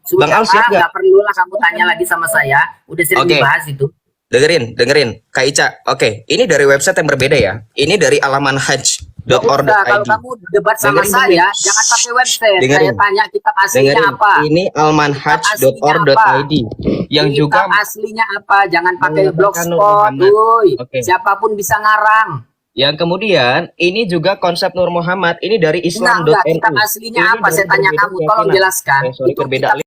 Bang Sudah Al siap Pak, nggak? nggak perlulah kamu tanya lagi sama saya. Udah sering Oke. dibahas itu. Dengerin, Kak Ica. Oke, ini dari website yang berbeda ya. Ini dari alaman Nggak usah, kalau hajj.or.id. kamu debat sama Dengerin. saya, jangan pakai website. Saya Dengerin. tanya kitab aslinya Dengerin. apa. Ini Kitab aslinya apa? almanhaj.or.id yang Kitab juga aslinya apa? Jangan pakai mengatakan Nur blogspot, Muhammad. woi. Oke. Siapapun bisa ngarang. Yang kemudian ini juga konsep Nur Muhammad ini dari Enggak, islam.nu. kitab aslinya Ini apa? dari Saya tanya berbeda kamu, tolong keyakinan. jelaskan. Sorry, Itu berbeda kitab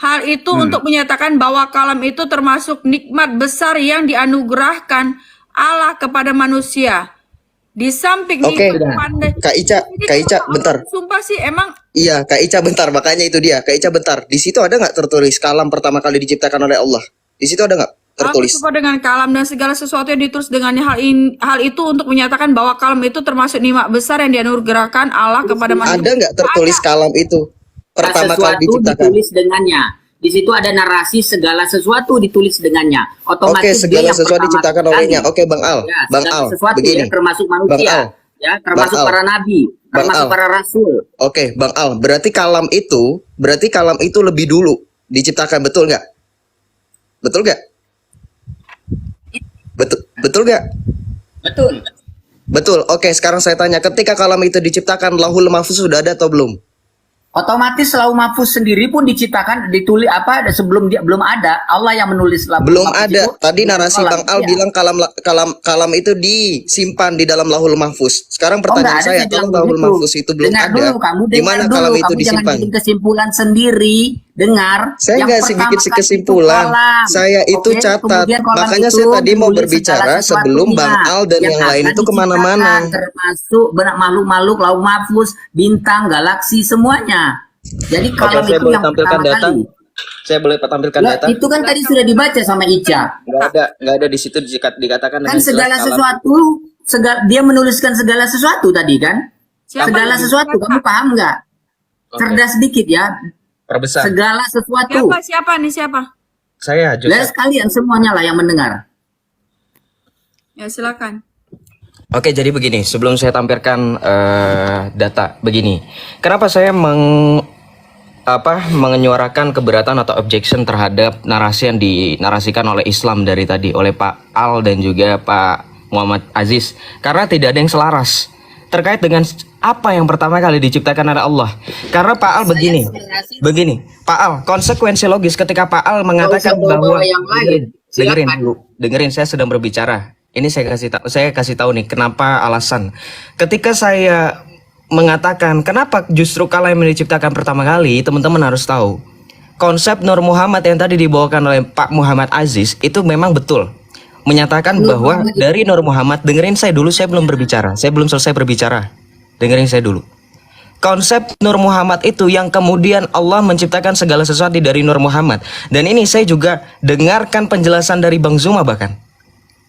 Hal itu untuk menyatakan bahwa kalam itu termasuk nikmat besar yang dianugerahkan Allah kepada manusia. Di samping Oke, nikmat pandai. Kak Ica, bentar. Sumpah sih emang Iya, Kak Ica bentar, makanya itu dia. Kak Ica bentar. Di situ ada nggak tertulis kalam pertama kali diciptakan oleh Allah? Di situ ada nggak tertulis? aku suka dengan kalam dan segala sesuatu yang ditulis dengannya. Hal itu untuk menyatakan bahwa kalam itu termasuk nikmat besar yang dianugerahkan Allah kepada manusia. Ada nggak tertulis kalam itu pertama kali sesuatu diciptakan? ditulis dengannya. Di situ ada narasi segala sesuatu ditulis dengannya. Oke, Otomatis dia segala yang sesuatu pertama diciptakan kali. olehnya. Oke, Bang Al. Ya, Bang segala Al, sesuatu begini. ya, termasuk Bang Al. manusia, ya, termasuk Bang Al. para nabi, Bang termasuk Al. para rasul. Oke, Bang Al. Berarti kalam itu lebih dulu diciptakan, betul nggak? Betul nggak? Betul nggak? Betul. Betul. Oke, sekarang saya tanya, ketika kalam itu diciptakan, Lauhul Mahfuz sudah ada atau belum? Otomatis Lauh Mahfuz sendiri pun diciptakan, ditulis apa sebelum dia belum ada, Allah yang menulis Lauh Belum Mahfuz ada. itu. Tadi narasi Kalam, Bang Al iya. bilang kalam itu disimpan di dalam Lauhul Mahfuz. Sekarang Oh, pertanyaan nggak ada, saya, bilang kalau Lauhul begitu. Mahfuz itu belum Dengar ada, dulu, kamu di dengar mana dulu, kalam itu kamu jangan disimpan? bikin kesimpulan sendiri. Dengar. Saya yang nggak pertama bikin kali kesimpulan. itu kolam. Saya itu Oke, catat. kemudian kolam Makanya itu saya tadi mau menulis berbicara segala sebelum Bang sesuatunya Al dan yang lain akan itu kemana-mana. diciptakan, termasuk benak makhluk-makhluk, Lauh Mahfuz, bintang, galaksi, semuanya. Jadi Oke, kolam saya itu boleh yang tampilkan pertama data. kali. Saya boleh tampilkan Lah, data. itu kan tadi sudah dibaca sama Ica. Nggak ada di situ dikatakan Kan dengan jelas segala kalam. sesuatu, dia menuliskan segala sesuatu tadi kan? Siapa Segala yang sesuatu, kamu paham nggak? Oke. Cerdas sedikit ya. Perbesar. Segala sesuatu. siapa? Saya Lah Joseph. sekalian semuanya lah yang mendengar. Ya silakan. Oke, jadi begini, sebelum saya tampilkan data begini. Kenapa saya menyuarakan keberatan atau objection terhadap narasi yang dinarasikan oleh Islam dari tadi oleh Pak Al dan juga Pak Muhammad Aziz? Karena tidak ada yang selaras terkait dengan apa yang pertama kali diciptakan oleh Allah. Karena Pak Al begini, Pak Al, konsekuensi logis ketika Pak Al mengatakan usah bawa bahwa yang lain. dengerin Silakan. dulu, dengerin, saya sedang berbicara. Ini saya kasih tahu nih kenapa alasan. Ketika saya mengatakan kenapa justru kalam yang diciptakan pertama kali, teman-teman harus tahu konsep Nur Muhammad yang tadi dibawakan oleh Pak Muhammad Aziz itu memang betul menyatakan bahwa dari Nur Muhammad, dengerin saya dulu, saya belum berbicara, saya belum selesai berbicara, dengerin saya dulu. Konsep Nur Muhammad itu yang kemudian Allah menciptakan segala sesuatu dari Nur Muhammad. Dan ini saya juga dengarkan penjelasan dari Bang Zuma bahkan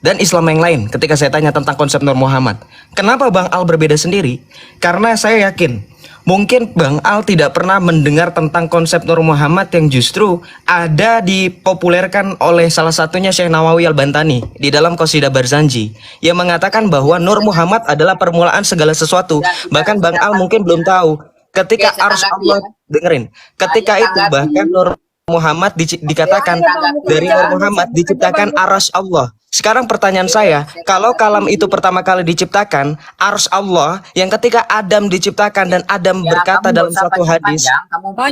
dan Islam yang lain ketika saya tanya tentang konsep Nur Muhammad. Kenapa Bang Al berbeda sendiri? Karena saya yakin mungkin Bang Al tidak pernah mendengar tentang konsep Nur Muhammad yang justru ada dipopulerkan oleh salah satunya Syekh Nawawi Al-Bantani di dalam Qasidah Barzanji yang mengatakan bahwa Nur Muhammad adalah permulaan segala sesuatu. Bahkan Bang Al mungkin belum tahu ketika arsy Allah, dengerin, ketika itu bahkan Nur Muhammad dikatakan dari Nur Muhammad diciptakan arsy Allah. Sekarang pertanyaan saya, kalau kalam itu pertama kali diciptakan, arsy Allah yang ketika Adam diciptakan dan Adam berkata dalam suatu hadis,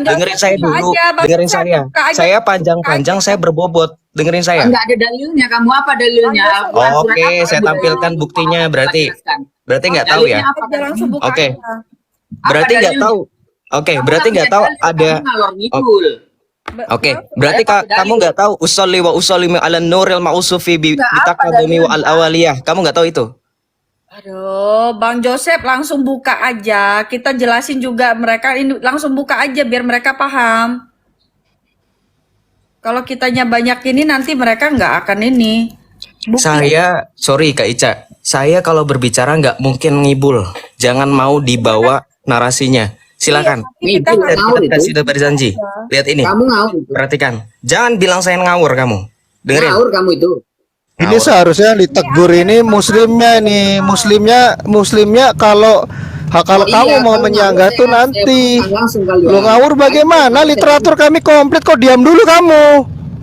dengerin saya dulu, dengerin saya panjang-panjang, saya berbobot, dengerin saya. Enggak ada dalilnya, kamu apa dalilnya? Oke, saya tampilkan buktinya, berarti nggak tahu ya. Oke, berarti nggak tahu. Oke, berarti nggak tahu ada. Oke, berarti kamu nggak tahu usolli wa usollimu ala nuril ma'usufi bitakadumi wa al awaliyah. Kamu nggak tahu itu? Aduh, Bang Joseph langsung buka aja. Kita jelasin juga mereka ini langsung buka aja biar mereka paham. Kalau kitanya banyak ini nanti mereka nggak akan ini. Sorry Kak Ica, saya kalau berbicara nggak mungkin ngibul. Jangan mau dibawa narasinya. Silakan. Iya, kita Itu nggak ngawur Kita itu. kasih berzanji. Lihat ini. Kamu ngawur itu. Perhatikan. Jangan bilang saya ngawur kamu. Dengerin. Ngawur kamu itu. Ini Ngawur. seharusnya ditegur ini muslimnya nih, muslimnya kalau kalau Oh, kamu iya, mau kalau menyanggah ngawur tuh saya nanti. potong langsung kali ya. Lo ngawur bagaimana? Literatur kami komplit kok, diam dulu kamu.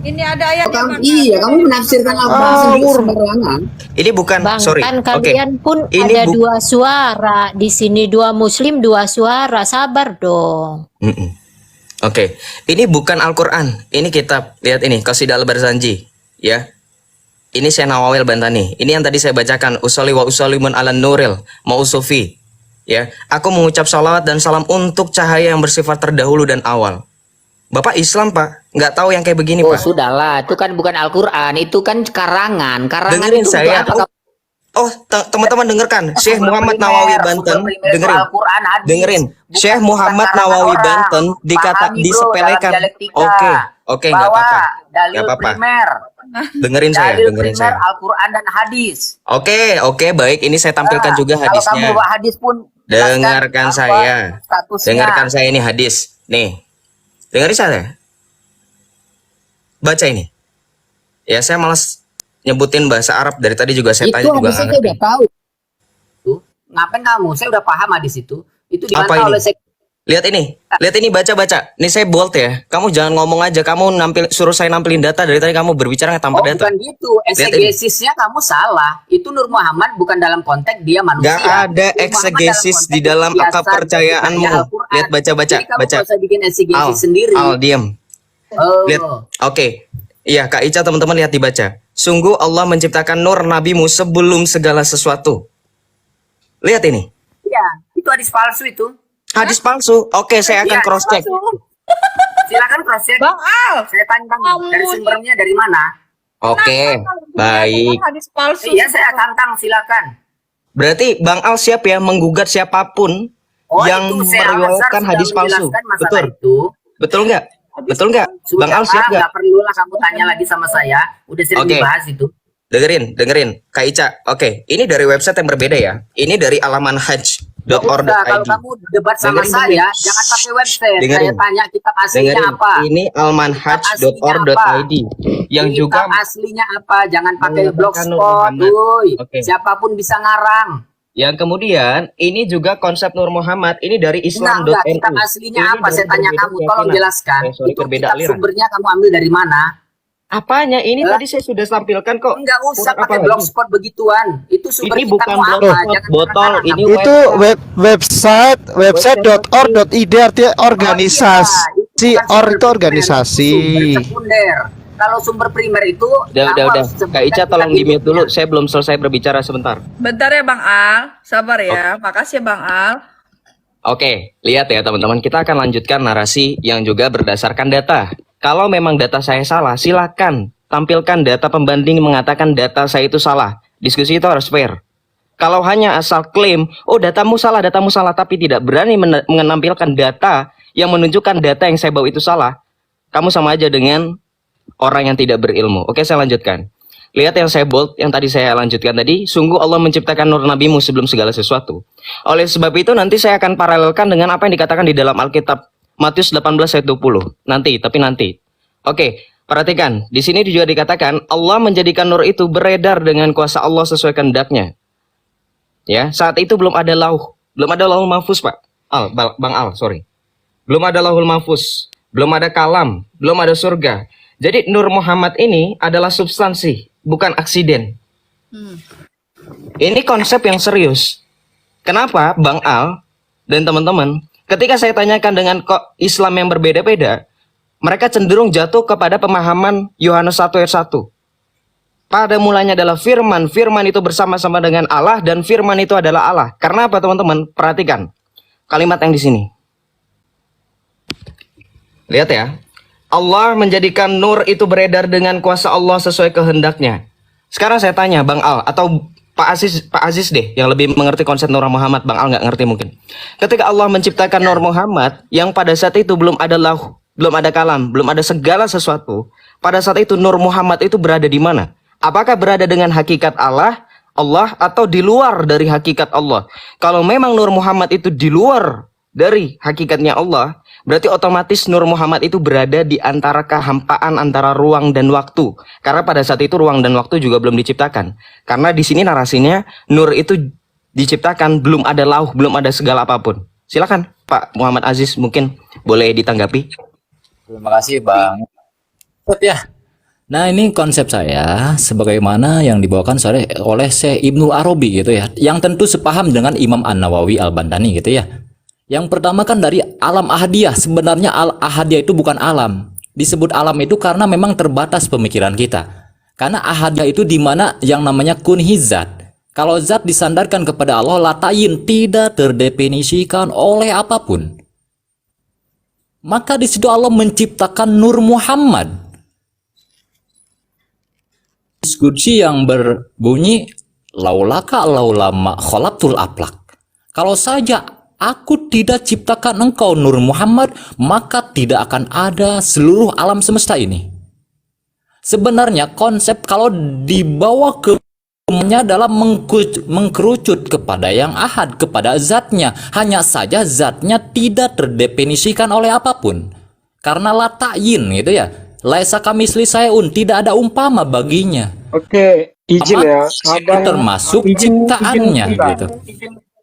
Ini ada ayat Oh, kamu, iya, kamu menafsirkan Al-Quran Ngawur. sendiri sembarangan. Ini bukan, Bang, sorry. kan Oke. kalian pun Ini ada dua suara. Di sini dua muslim, dua suara. Sabar dong. Mm-mm. Oke. Ini bukan Al-Quran. Ini kitab. Lihat ini. Qasidah Al-Barzanji. Ya. Ini saya Nawawi Al-Bantani. Ini yang tadi saya bacakan. Usolli wa usollimun ala nuril mausufi. Ya. Aku mengucap salawat dan salam untuk cahaya yang bersifat terdahulu dan awal. Bapak Islam, Pak. Nggak tahu yang kayak begini, Oh, Pak. sudahlah, itu kan bukan Al-Quran, itu kan karangan. Karangan Dengerin itu saya. untuk apa? Oh, teman-teman dengarkan. Syekh Muhammad Nawawi Banten. Dengerin. Al-Quran hadis. Dengerin. Bukan Syekh Muhammad karangan Nawawi orang. Banten Pahami, bro, disepelekan. dalam dialektika. Oke, nggak Bahwa apa-apa. Dalil Nggak apa-apa. primer. Dengerin saya, Dalil dengerin primer saya. Al-Quran dan hadis. Oke, baik. Ini saya tampilkan juga Kalau kamu hadisnya. bawa hadis pun jelaskan Dengarkan apa saya. statusnya. Dengarkan saya ini hadis. Nih. Dengerin saya. Baca ini. Ya, saya malas nyebutin bahasa Arab dari tadi juga saya Itu tanya juga hadisnya nggak saya ngerti. udah tahu. Tuh, ngapain kamu? Saya udah paham hadis itu. Itu Apa dibantah ini? oleh Lihat ini baca-baca. Nih saya bold ya. Kamu jangan ngomong aja. Kamu suruh saya nampilin data dari tadi kamu berbicara tanpa Oh, data. bukan gitu. Eksegesinya kamu salah. Itu Nur Muhammad bukan dalam konteks dia manusia. Gak ada Nur Muhammad eksegesis dalam di konteks dalam kebiasaan kepercayaanmu. dari Al-Quran. Lihat baca-baca, Jadi kamu baca. nggak usah bikin eksegesis Al, sendiri. Al, diam. Oh. Lihat. Oke. Iya, Kak Ica teman-teman lihat dibaca. Sungguh Allah menciptakan nur nabimu sebelum segala sesuatu. Lihat ini. Iya, itu hadis palsu itu. Hadis palsu. Oke, saya akan Iya, cross check. hadis palsu. Silakan cross check. Bang Al. Saya tantang dari sumbernya dari mana? Oke, baik. Hadis palsu. Iya, saya tantang, silakan. Berarti Bang Al siap ya menggugat siapapun yang itu saya Al-Azhar meriwayatkan sudah hadis palsu. menjelaskan masalah Betul. itu. Betul nggak? Betul nggak? Sudah, Bang Al siap nggak? nggak perlulah kamu tanya lagi sama saya. Udah sering Oke. dibahas itu. Dengerin, Kak Ica. Oke, ini dari website yang berbeda ya. Ini dari Nggak usah, kalau alamanhajj.or.id. kamu debat sama Dengerin, saya, dengerin. jangan pakai website. Dengerin. Saya tanya kitab aslinya Dengerin, apa. ini almanhaj.or.id yang juga Kitab aslinya apa? Jangan pakai mengatakan Nur blogspot, Muhammad. woi. Oke. Siapapun bisa ngarang. yang kemudian ini juga konsep Nur Muhammad ini dari Islam.nu. Enggak, kitab aslinya Ini apa? dari Saya tanya berbeda kamu, tolong keyakinan. jelaskan. Sorry, Itu berbeda kitab aliran. sumbernya kamu ambil dari mana? Apanya? Ini Hah? tadi saya sudah tampilkan kok. Enggak usah Kurang apa pakai lagi? blogspot begituan. Itu sumber Ini bukan kitabmu apa? blogspot, Jangan botol. ngarang-ngarang Ini kamu. Itu website.org.id artinya organisasi. Or itu organisasi. Sumber sekunder. Kalau sumber primer itu Udah. harus Kak Ica sebutkan tolong di mute dulu. kitab Saya belum selesai berbicara sebentar. Bentar ya Bang Al. Sabar ya. Makasih ya Bang Al. Oke, lihat ya teman-teman. Kita akan lanjutkan narasi yang juga berdasarkan data. Kalau memang data saya salah, silakan tampilkan data pembanding mengatakan data saya itu salah. Diskusi itu harus fair. Kalau hanya asal klaim, oh datamu salah, tapi tidak berani menampilkan data yang menunjukkan data yang saya bawa itu salah, kamu sama aja dengan orang yang tidak berilmu. Oke, saya lanjutkan. Lihat yang saya bold, yang tadi saya lanjutkan tadi. Sungguh Allah menciptakan nur nabimu sebelum segala sesuatu. Oleh sebab itu nanti saya akan paralelkan dengan apa yang dikatakan di dalam Alkitab Matius 18 ayat 20. Nanti. Oke, perhatikan. Di sini juga dikatakan Allah menjadikan nur itu beredar dengan kuasa Allah sesuai kehendaknya. Ya, saat itu belum ada lauhul mahfuz, Pak. Bang Al, sorry. Belum ada lauhul mahfuz, belum ada kalam, belum ada surga. Jadi Nur Muhammad ini adalah substansi, bukan aksiden. Ini konsep yang serius. Kenapa Bang Al dan teman-teman, ketika saya tanyakan dengan kok Islam yang berbeda-beda, mereka cenderung jatuh kepada pemahaman Yohanes 1 ayat 1. Pada mulanya adalah firman, firman itu bersama-sama dengan Allah dan firman itu adalah Allah. Karena apa teman-teman? Perhatikan kalimat yang di sini. Lihat ya. Allah menjadikan nur itu beredar dengan kuasa Allah sesuai kehendaknya. Sekarang saya tanya Bang Al atau Pak Aziz deh yang lebih mengerti konsep Nur Muhammad. Bang Al nggak ngerti mungkin. Ketika Allah menciptakan Nur Muhammad yang pada saat itu belum ada lauh, belum ada kalam, belum ada segala sesuatu. Pada saat itu Nur Muhammad itu berada di mana? Apakah berada dengan hakikat Allah atau di luar dari hakikat Allah? Kalau memang Nur Muhammad itu di luar dari hakikatnya Allah, berarti otomatis Nur Muhammad itu berada di antara kehampaan antara ruang dan waktu. Karena pada saat itu ruang dan waktu juga belum diciptakan. Karena di sini narasinya Nur itu diciptakan, belum ada lauh, belum ada segala apapun. Silakan Pak Muhammad Aziz, mungkin boleh ditanggapi. Terima kasih Bang. Ya. Nah ini konsep saya sebagaimana yang dibawakan oleh Syekh Ibnu Arabi gitu ya, yang tentu sepaham dengan Imam An-Nawawi Al-Bantani gitu ya. Yang pertama kan dari alam ahadiyah. Sebenarnya ahadiyah itu bukan alam. Disebut alam itu karena memang terbatas pemikiran kita. Karena ahadiyah itu dimana yang namanya kunhi zat. Kalau zat disandarkan kepada Allah, latayin, tidak terdefinisikan oleh apapun. Maka di situ Allah menciptakan Nur Muhammad. Diskusi yang berbunyi laulaka laulama khalaqtul aflak. Kalau saja aku tidak ciptakan engkau Nur Muhammad, maka tidak akan ada seluruh alam semesta ini. Sebenarnya konsep kalau dibawa ke dalam mengkerucut kepada yang ahad, kepada zatnya. Hanya saja zatnya tidak terdefinisikan oleh apapun. Karena latayin gitu ya. Laisa kamisli sayun, tidak ada umpama baginya. Oke, izin ya. Itu termasuk ciptaannya gitu.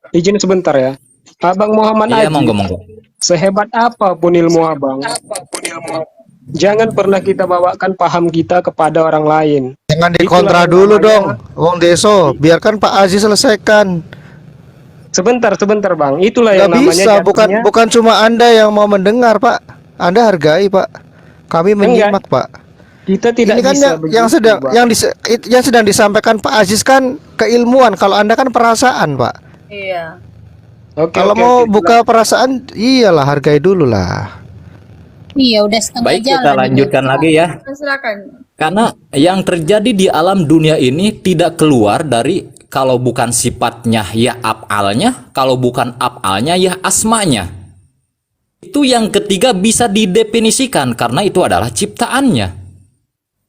Izin sebentar ya. Abang Muhammad Iya, Aji, monggo. sehebat apapun ilmu abang, jangan pernah kita bawakan paham kita kepada orang lain. Jangan dikontra Itulah dulu namanya- dong, Wong Deso. Biarkan Pak Aziz selesaikan. Sebentar Bang. Itulah yang Nggak namanya bisa, jatuhnya. bukan cuma Anda yang mau mendengar, Pak. Anda hargai, Pak. Kami menyimak, Pak. Kita tidak Ini kan bisa yang begitu, sedang Bang. yang sedang disampaikan Pak Aziz kan keilmuan. Kalau Anda kan perasaan, Pak. Iya. Oke, Kalau oke, mau oke. buka perasaan, iyalah hargai dulu lah. Iya, udah setengah Baik, kita jalan lanjutkan ini. lagi ya. Silakan. Karena yang terjadi di alam dunia ini tidak keluar dari kalau bukan sifatnya ya af'alnya, kalau bukan af'alnya ya asmanya. Itu yang ketiga bisa didefinisikan karena itu adalah ciptaannya.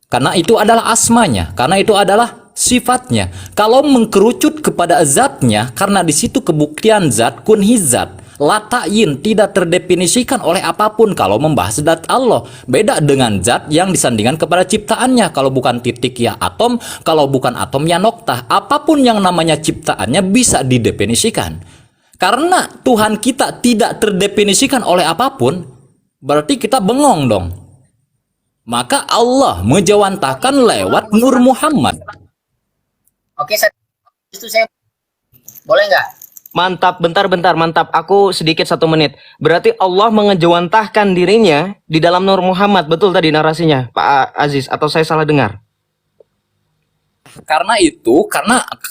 Karena itu adalah asmanya, karena itu adalah sifatnya. Kalau mengkerucut kepada zatnya, karena di situ kebuktian zat kunhi zat, latayin, tidak terdefinisikan oleh apapun kalau membahas zat Allah. Beda dengan zat yang disandingkan kepada ciptaannya. Kalau bukan titik ya atom, kalau bukan atom ya noktah. Apapun yang namanya ciptaannya bisa didefinisikan. Karena Tuhan kita tidak terdefinisikan oleh apapun, berarti kita bengong dong. Maka Allah menjawantahkan lewat Nur Muhammad. Oke, saya boleh nggak? Mantap, bentar, mantap. Aku sedikit 1 menit. Berarti Allah mengejawantahkan dirinya di dalam Nur Muhammad. Betul tadi narasinya, Pak Aziz? Atau saya salah dengar? Karena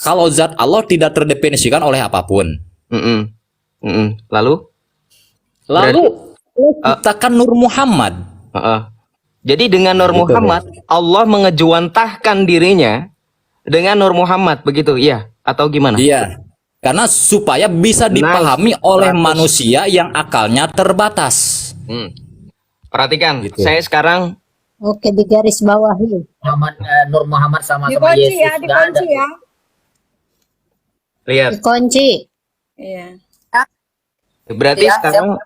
kalau zat Allah tidak terdefinisikan oleh apapun. Lalu? Lalu ciptakan Nur Muhammad. Jadi dengan Nur Gitu, Muhammad, Allah mengejawantahkan dirinya dengan Nur Muhammad, begitu? Iya? Atau gimana? Iya. Karena supaya bisa dipahami oleh manusia yang akalnya terbatas. Perhatikan, Gitu. saya sekarang Oke, di garis bawahi. Nur Muhammad sama Dikunci Yesus. ya, Nggak dikunci ada. ya. lihat. Dikunci. Iya. Berarti Ya, sekarang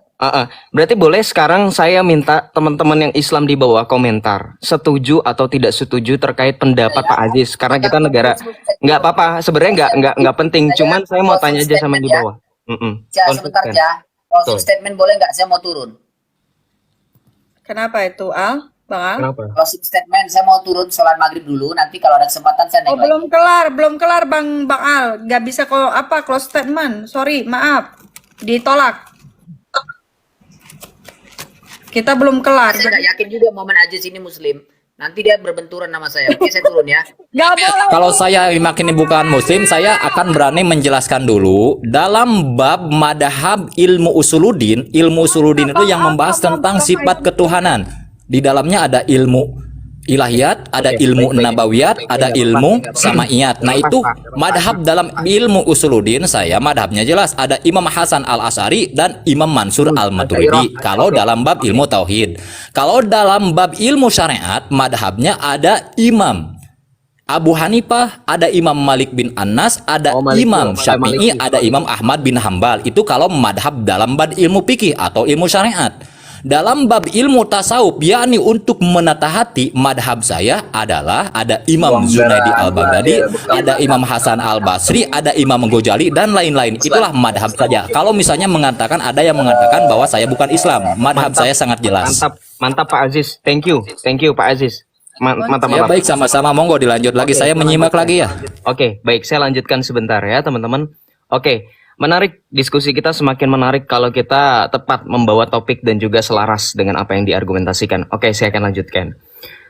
berarti boleh sekarang saya minta teman-teman yang Islam di bawah komentar setuju atau tidak setuju terkait pendapat Pak Aziz, karena kita negara nggak apa-apa sebenarnya nggak penting, cuman saya mau tanya aja sama yang di bawah. Ja, sebentar Konsisten. ya. Closing Betul. statement boleh nggak? Saya mau turun. Kenapa itu, Al? Bang Al? Kenapa? Closing statement, saya mau turun sholat maghrib dulu. Nanti kalau ada kesempatan saya naik Oh, lagi. belum kelar Bang Al. Nggak bisa close statement. Sorry, maaf. Ditolak. Kita belum kelar. Saya nggak yakin juga Muhammad Aziz ini Muslim. Nanti dia berbenturan sama saya. Oke, saya turun ya. Nggak boleh. Kalau saya yakini bukan muslim, saya akan berani menjelaskan dulu dalam bab madhab ilmu usuluddin. Ilmu usuluddin itu yang membahas tentang sifat ketuhanan. Di dalamnya ada ilmu ilahiyat, ada ilmu nabawiyat, ada ilmu samaiyat. Nah itu madhab dalam ilmu usuluddin saya madhabnya jelas. Ada Imam Hasan al-Asy'ari dan Imam Mansur al-Maturidi. Kalau dalam bab ilmu tauhid. Kalau dalam bab ilmu syariat madhabnya ada imam. Abu Hanifah, ada Imam Malik bin Anas, ada Oh, Malik, Imam ada Syafi'i, Malik. ada Imam Ahmad bin Hambal. Itu kalau madhab dalam bab ilmu fikih atau ilmu syariat. Dalam bab ilmu tasawuf, yakni untuk menata hati, madhab saya adalah ada Imam Zunaidi al-Baghdadi, ada Imam Hasan al-Basri, ada Imam Ghazali, dan lain-lain. Itulah madhab saja. Kalau misalnya mengatakan, ada yang mengatakan bahwa saya bukan Islam, madhab saya sangat jelas. Mantap Pak Aziz. Thank you Pak Aziz. Mantap. Ya baik, sama-sama, monggo dilanjut lagi. Saya menyimak lagi ya. Oke, baik, saya lanjutkan sebentar ya teman-teman. Oke, menarik, diskusi kita semakin menarik kalau kita tepat membawa topik dan juga selaras dengan apa yang diargumentasikan. Oke, saya akan lanjutkan.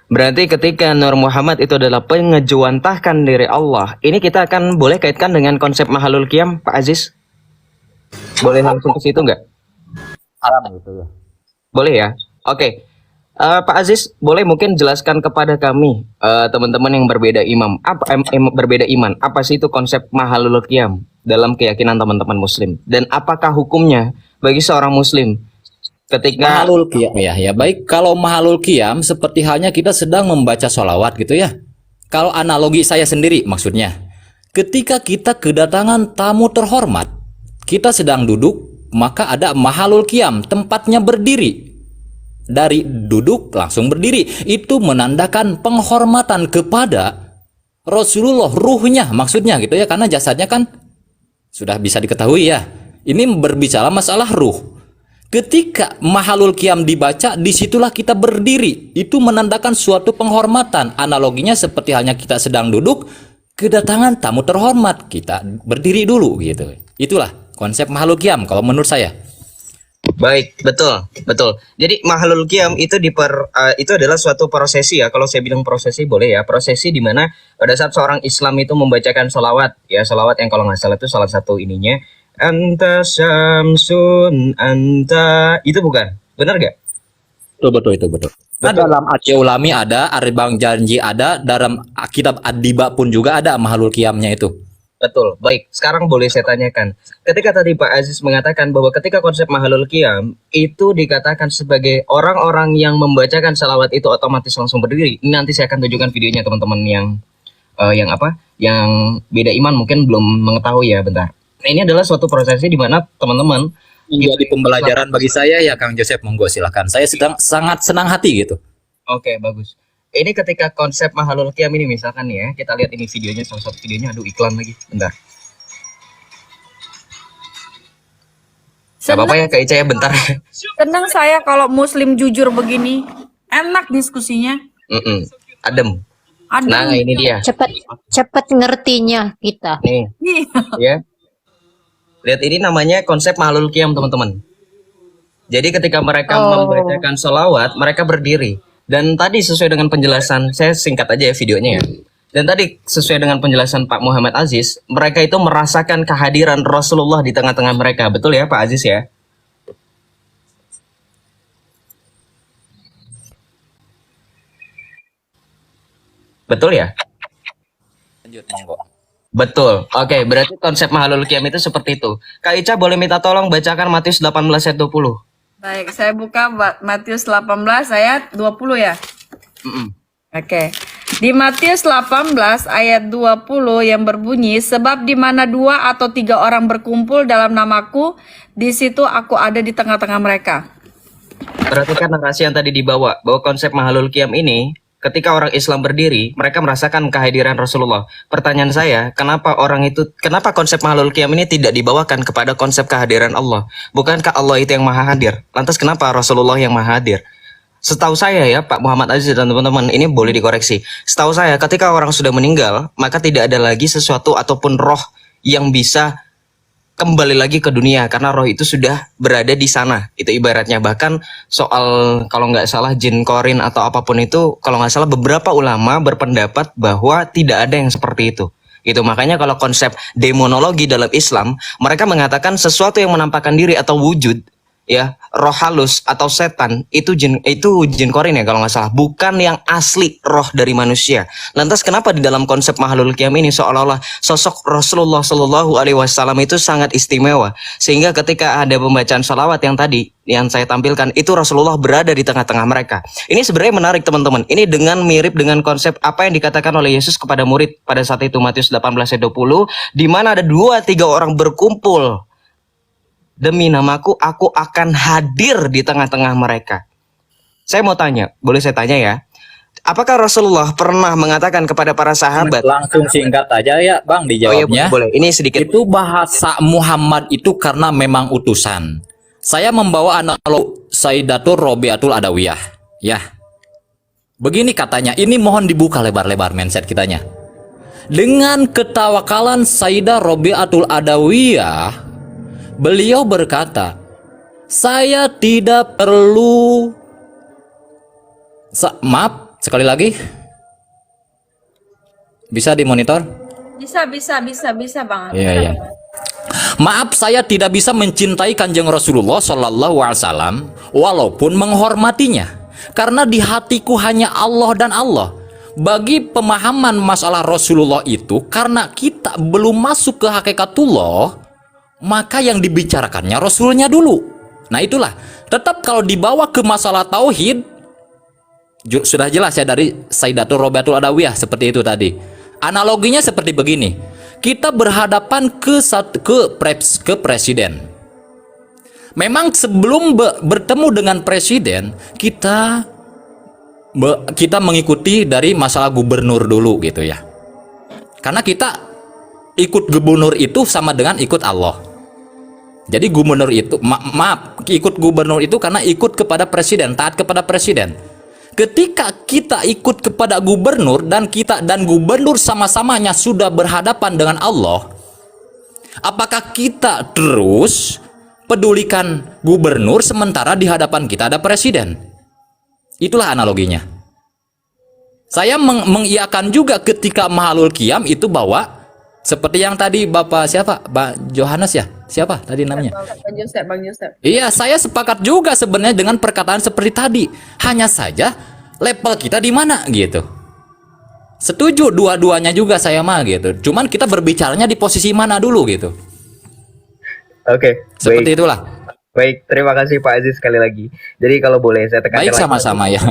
Berarti ketika Nur Muhammad itu adalah pengejuantahkan diri Allah, ini kita akan boleh kaitkan dengan konsep mahalul qiyam, Pak Aziz? Boleh langsung ke situ nggak? Haram gitu ya. Boleh ya? Oke. Pak Aziz, boleh mungkin jelaskan kepada kami, teman-teman yang berbeda berbeda iman, apa sih itu konsep mahalul qiyam dalam keyakinan teman-teman Muslim, dan apakah hukumnya bagi seorang Muslim ketika Mahalul qiyam ya baik, kalau mahalul qiyam seperti halnya kita sedang membaca sholawat gitu ya. Kalau analogi saya sendiri maksudnya, ketika kita kedatangan tamu terhormat, kita sedang duduk, maka ada mahalul qiyam, tempatnya berdiri. Dari duduk langsung berdiri, itu menandakan penghormatan kepada Rasulullah, ruhnya maksudnya gitu ya, karena jasadnya kan sudah bisa diketahui ya. Ini berbicara masalah ruh. Ketika mahalul qiyam dibaca, disitulah kita berdiri. Itu menandakan suatu penghormatan. Analoginya seperti halnya kita sedang duduk, kedatangan tamu terhormat, kita berdiri dulu gitu. Itulah konsep mahalul qiyam kalau menurut saya. baik, betul. Jadi mahalul qiyam itu itu adalah suatu prosesi ya. Kalau saya bilang prosesi boleh ya. Prosesi di mana pada saat seorang Islam itu membacakan sholawat ya, sholawat yang kalau nggak salah itu salah satu ininya. Anta syamsun anta, itu bukan? Benar gak? Betul itu betul. Dalam Aceh Ulami ada, Arbang Janji ada, dalam kitab Ad-Diba pun juga ada mahalul qiyamnya itu. Betul. Baik, sekarang boleh saya tanyakan. Ketika tadi Pak Aziz mengatakan bahwa ketika konsep mahalul qiyam itu dikatakan sebagai orang-orang yang membacakan salawat itu otomatis langsung berdiri. Ini nanti saya akan tunjukkan videonya teman-teman yang beda iman mungkin belum mengetahui ya, bentar. Nah, ini adalah suatu prosesi di mana teman-teman Menjadi pembelajaran bagi saya ya Kang Joseph, monggo silakan. Saya sedang sangat senang hati gitu. Oke, bagus. Ini ketika konsep mahalul qiyam ini misalkan nih ya, kita lihat ini videonya, salah satu videonya, aduh iklan lagi, bentar. Gak apa-apa ya Kak Ica ya, bentar. Senang saya kalau Muslim jujur begini. Enak diskusinya. Adem. Adem. Nah ini dia. Cepat ngertinya kita. Nih, Nih. ya. Lihat ini namanya konsep mahalul qiyam teman-teman. Jadi ketika mereka membacakan sholawat, mereka berdiri. Dan tadi sesuai dengan penjelasan, saya singkat aja ya videonya ya. Dan tadi sesuai dengan penjelasan Pak Muhammad Aziz, mereka itu merasakan kehadiran Rasulullah di tengah-tengah mereka. Betul ya Pak Aziz ya? Betul ya? Lanjut monggo. Betul. Oke, berarti konsep mahalul qiyam itu seperti itu. Kak Ica boleh minta tolong bacakan Matius 18 ayat 20. Baik, saya buka Matius 18 ayat 20 ya. Oke. Di Matius 18 ayat 20 yang berbunyi, sebab di mana 2 atau 3 orang berkumpul dalam namaku, di situ aku ada di tengah-tengah mereka. Perhatikan narasi yang tadi dibawa, bahwa konsep mahalul qiyam ini, ketika orang Islam berdiri, mereka merasakan kehadiran Rasulullah. Pertanyaan saya, kenapa konsep mahalul qiyam ini tidak dibawakan kepada konsep kehadiran Allah? Bukankah Allah itu yang maha hadir? Lantas kenapa Rasulullah yang maha hadir? Setahu saya ya Pak Muhammad Aziz dan teman-teman, ini boleh dikoreksi. Setahu saya ketika orang sudah meninggal, maka tidak ada lagi sesuatu ataupun roh yang bisa kembali lagi ke dunia, karena roh itu sudah berada di sana. Itu ibaratnya. Bahkan soal kalau nggak salah jin korin atau apapun itu, kalau nggak salah beberapa ulama berpendapat bahwa tidak ada yang seperti itu. Itu makanya kalau konsep demonologi dalam Islam, mereka mengatakan sesuatu yang menampakkan diri atau wujud ya, roh halus atau setan itu jin korin ya kalau nggak salah, bukan yang asli roh dari manusia. Lantas kenapa di dalam konsep Mahlul Qiyam ini seolah-olah sosok Rasulullah Shallallahu Alaihi Wasallam itu sangat istimewa, sehingga ketika ada pembacaan sholawat yang tadi yang saya tampilkan itu Rasulullah berada di tengah-tengah mereka. Ini sebenarnya menarik teman-teman. Ini dengan mirip dengan konsep apa yang dikatakan oleh Yesus kepada murid pada saat itu, Matius 18 ayat 20, di mana ada 2-3 orang berkumpul demi namaku, aku akan hadir di tengah-tengah mereka. Saya mau tanya, boleh saya tanya ya? Apakah Rasulullah pernah mengatakan kepada para sahabat? Langsung singkat aja ya Bang dijawabnya. Oh iya, boleh. Ini sedikit. Itu bahasa Muhammad itu karena memang utusan. Saya membawa analog Sayyidatul Robiatul Adawiyah. Ya. Begini katanya, ini mohon dibuka lebar-lebar mindset kitanya. Dengan ketawakalan Sayyidah Robiatul Adawiyah, beliau berkata, saya tidak perlu maaf, sekali lagi. Bisa dimonitor? Bisa Bang. Iya, iya. Maaf, saya tidak bisa mencintai Kanjeng Rasulullah Shallallahu Alaihi Wasallam walaupun menghormatinya, karena di hatiku hanya Allah dan Allah. Bagi pemahaman masalah Rasulullah itu, karena kita belum masuk ke hakikatullah, maka yang dibicarakannya Rasulnya dulu. Nah itulah, tetap kalau dibawa ke masalah tauhid, sudah jelas ya dari Sayyidatul Robiatul Adawiyah seperti itu tadi. Analoginya seperti begini, kita berhadapan ke presiden. Memang sebelum bertemu dengan presiden, kita mengikuti dari masalah gubernur dulu gitu ya. Karena kita ikut gubernur itu sama dengan ikut Allah. Jadi gubernur itu, ikut gubernur itu karena ikut kepada presiden, taat kepada presiden. Ketika kita ikut kepada gubernur dan kita dan gubernur sama-samanya sudah berhadapan dengan Allah, apakah kita terus pedulikan gubernur sementara di hadapan kita ada presiden? Itulah analoginya. Saya mengiyakan juga ketika Mahlul Qiyam itu bahwa seperti yang tadi Bapak siapa? Pak Johannes ya? Siapa tadi namanya? Bang Yosef. Iya, saya sepakat juga sebenarnya dengan perkataan seperti tadi. Hanya saja level kita di mana gitu. Setuju dua-duanya juga saya mah gitu. Cuman kita berbicaranya di posisi mana dulu gitu. Oke, Seperti itulah. Baik, terima kasih Pak Aziz sekali lagi. Jadi kalau boleh saya tekankan Baik, lagi. sama-sama ya.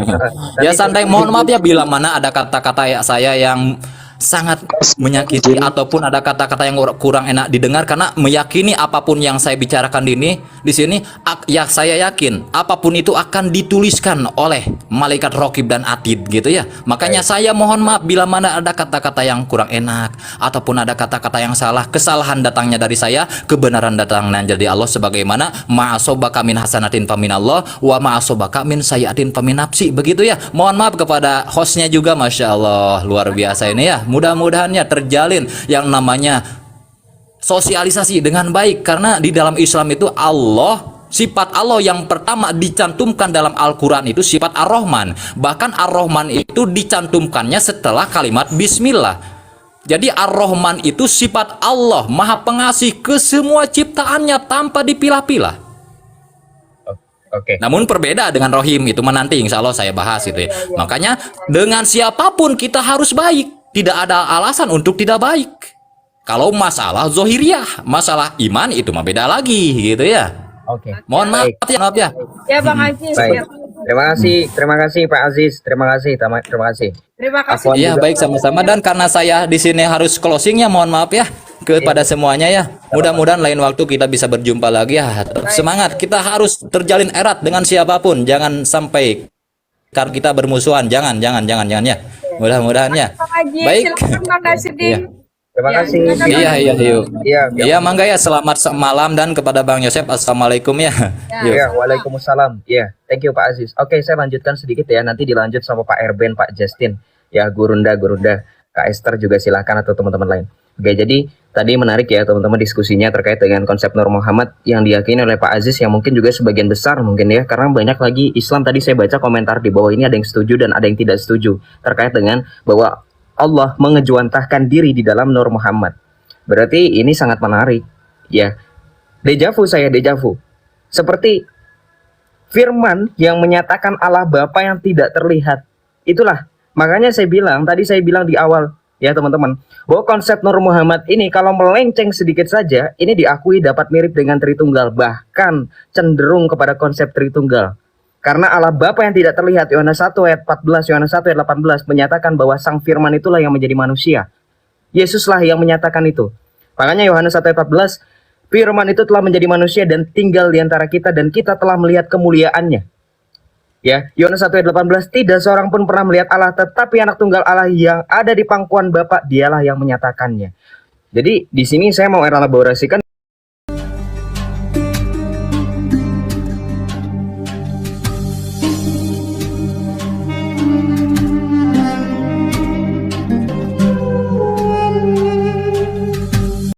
Ya santai, mohon maaf ya bila mana ada kata-kata saya yang sangat menyakiti ataupun ada kata-kata yang kurang enak didengar, karena meyakini apapun yang saya bicarakan di sini ya saya yakin apapun itu akan dituliskan oleh malaikat Raqib dan Atid gitu ya. Makanya saya mohon maaf bila mana ada kata-kata yang kurang enak ataupun ada kata-kata yang salah. Kesalahan datangnya dari saya, kebenaran datangnya dari Allah, sebagaimana ma'asobaka min hasanatin faminallah wa ma'asobaka min sayiatin faminapsi, begitu ya. Mohon maaf kepada hostnya juga, Masya Allah luar biasa ini ya. Mudah-mudahannya terjalin yang namanya sosialisasi dengan baik, karena di dalam Islam itu Allah, sifat Allah yang pertama dicantumkan dalam Al-Quran itu sifat Ar-Rahman. Bahkan Ar-Rahman itu dicantumkannya setelah kalimat Bismillah. Jadi Ar-Rahman itu sifat Allah, Maha Pengasih ke semua ciptaannya tanpa dipilah-pilah. Oke. Namun berbeda dengan Rohim itu nanti insya Allah saya bahas itu ya. Makanya dengan siapapun kita harus baik. Tidak ada alasan untuk tidak baik. Kalau masalah zohiriyah, masalah iman itu mah beda lagi gitu ya. Oke. Mohon maaf ya. Ya Bang Aziz. Baik. Terima kasih Pak Aziz. Terima kasih. Terima kasih. Afwan Iya juga. baik, sama-sama. Dan karena saya di sini harus closingnya, mohon maaf ya kepada semuanya ya. Mudah-mudahan lain waktu kita bisa berjumpa lagi ya. Semangat, kita harus terjalin erat dengan siapapun. Jangan sampai karena kita bermusuhan. Jangan ya. Mudah-mudahan ya. Bang Aziz, Baik. silakan Bang Nasruddin. Terima kasih. Iya, yuk. Iya. Iya, mangga ya, selamat malam, dan kepada Bang Yosef, assalamualaikum ya. Yuk. Iya, waalaikumsalam. Iya, thank you Pak Aziz. Oke, saya lanjutkan sedikit ya. Nanti dilanjut sama Pak Erben, Pak Justin. Ya, Gurunda, Kak Esther juga silakan atau teman-teman lain. Oke, jadi tadi menarik ya teman-teman diskusinya terkait dengan konsep Nur Muhammad yang diyakini oleh Pak Aziz, yang mungkin juga sebagian besar mungkin ya, karena banyak lagi Islam. Tadi saya baca komentar di bawah ini ada yang setuju dan ada yang tidak setuju terkait dengan bahwa Allah mengejuantahkan diri di dalam Nur Muhammad. Berarti ini sangat menarik ya. Dejavu. Seperti firman yang menyatakan Allah Bapa yang tidak terlihat. Itulah, makanya saya bilang, tadi saya bilang di awal, ya teman-teman, bahwa konsep Nur Muhammad ini kalau melenceng sedikit saja, ini diakui dapat mirip dengan Tritunggal, bahkan cenderung kepada konsep Tritunggal. Karena Allah Bapa yang tidak terlihat, Yohanes 1 ayat 14, Yohanes 1 ayat 18, menyatakan bahwa Sang Firman itulah yang menjadi manusia. Yesuslah yang menyatakan itu. Makanya Yohanes 1 ayat 14, Firman itu telah menjadi manusia dan tinggal di antara kita, dan kita telah melihat kemuliaannya. Ya, Yohanes 1 ayat 18, tidak seorang pun pernah melihat Allah, tetapi anak tunggal Allah yang ada di pangkuan Bapa, dialah yang menyatakannya. Jadi di sini saya mau elaborasikan